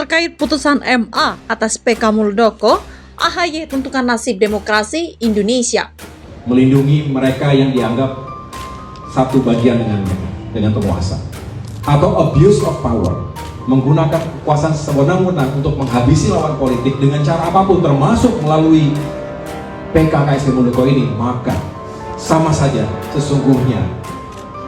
Terkait putusan MA atas PK Muldoko, AHY tentukan nasib demokrasi Indonesia. Melindungi mereka yang dianggap satu bagian dengan penguasa, atau abuse of power, menggunakan kekuasaan sewenang-wenang untuk menghabisi lawan politik dengan cara apapun, termasuk melalui PK KSP Muldoko ini, maka sama saja sesungguhnya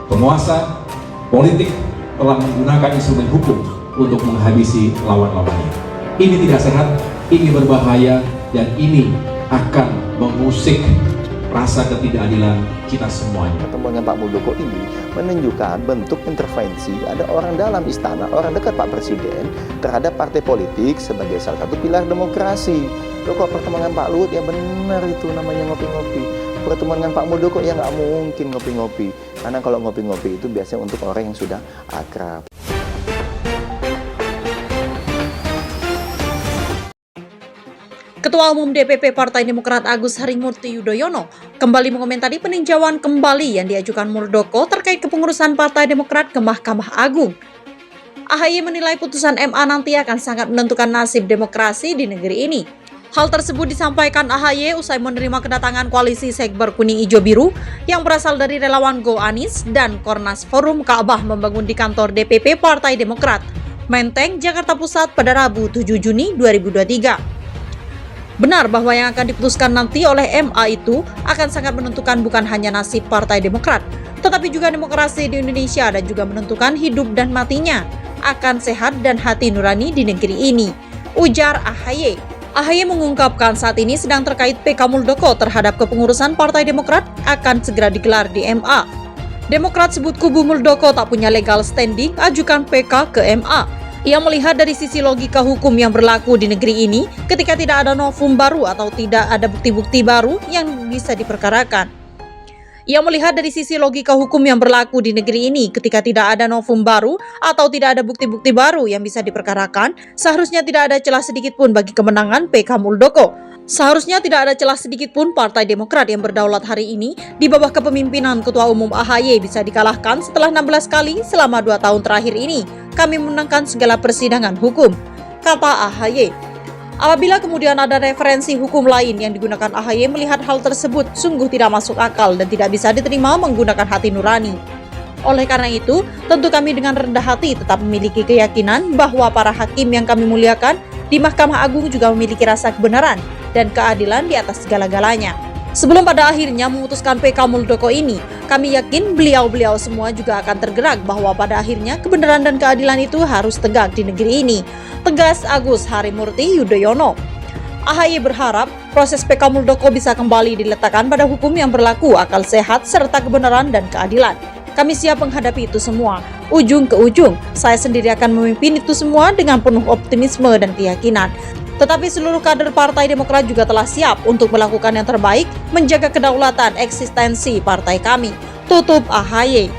penguasa politik telah menggunakan instrumen hukum untuk menghabisi lawan-lawannya. Ini tidak sehat, ini berbahaya, dan ini akan mengusik rasa ketidakadilan kita semuanya. Pertemuan dengan Pak Muldoko ini menunjukkan bentuk intervensi ada orang dalam istana, orang dekat Pak Presiden terhadap partai politik sebagai salah satu pilar demokrasi. Loh, kok pertemuan dengan Pak Luhut ya benar itu namanya ngopi-ngopi. Pertemuan dengan Pak Muldoko ya nggak mungkin ngopi-ngopi. Karena kalau ngopi-ngopi itu biasanya untuk orang yang sudah akrab. Ketua Umum DPP Partai Demokrat Agus Harimurti Yudhoyono kembali mengomentari peninjauan kembali yang diajukan Muldoko terkait kepengurusan Partai Demokrat ke Mahkamah Agung. AHY menilai putusan MA nanti akan sangat menentukan nasib demokrasi di negeri ini. Hal tersebut disampaikan AHY usai menerima kedatangan koalisi Sekber Kuning Ijo Biru yang berasal dari relawan Go Anies dan Kornas Forum Ka'bah membangun di kantor DPP Partai Demokrat, Menteng, Jakarta Pusat pada Rabu 7 Juni 2023. Benar bahwa yang akan diputuskan nanti oleh MA itu akan sangat menentukan bukan hanya nasib Partai Demokrat, tetapi juga demokrasi di Indonesia dan juga menentukan hidup dan matinya, akan sehat dan hati nurani di negeri ini, ujar AHY. AHY mengungkapkan saat ini sedang terkait PK Muldoko terhadap kepengurusan Partai Demokrat akan segera digelar di MA. Demokrat sebut kubu Muldoko tak punya legal standing ajukan PK ke MA. Ia melihat dari sisi logika hukum yang berlaku di negeri ini ketika tidak ada novum baru atau tidak ada bukti-bukti baru yang bisa diperkarakan. Ia melihat dari sisi logika hukum yang berlaku di negeri ini ketika tidak ada novum baru atau tidak ada bukti-bukti baru yang bisa diperkarakan, seharusnya tidak ada celah sedikit pun bagi kemenangan PK Muldoko. Seharusnya tidak ada celah sedikit pun Partai Demokrat yang berdaulat hari ini di bawah kepemimpinan Ketua Umum AHY bisa dikalahkan setelah 16 kali selama 2 tahun terakhir ini. Kami memenangkan segala persidangan hukum, kata AHY. Apabila kemudian ada referensi hukum lain yang digunakan AHY melihat hal tersebut sungguh tidak masuk akal dan tidak bisa diterima menggunakan hati nurani. Oleh karena itu, tentu kami dengan rendah hati tetap memiliki keyakinan bahwa para hakim yang kami muliakan di Mahkamah Agung juga memiliki rasa kebenaran dan keadilan di atas segala-galanya. Sebelum pada akhirnya memutuskan PK Muldoko ini, kami yakin beliau-beliau semua juga akan tergerak bahwa pada akhirnya kebenaran dan keadilan itu harus tegak di negeri ini, tegas Agus Harimurti Yudhoyono. AHY berharap proses PK Muldoko bisa kembali diletakkan pada hukum yang berlaku, akal sehat, serta kebenaran dan keadilan. Kami siap menghadapi itu semua, ujung ke ujung. Saya sendiri akan memimpin itu semua dengan penuh optimisme dan keyakinan. Tetapi seluruh kader Partai Demokrat juga telah siap untuk melakukan yang terbaik, menjaga kedaulatan eksistensi partai kami, tutup AHY.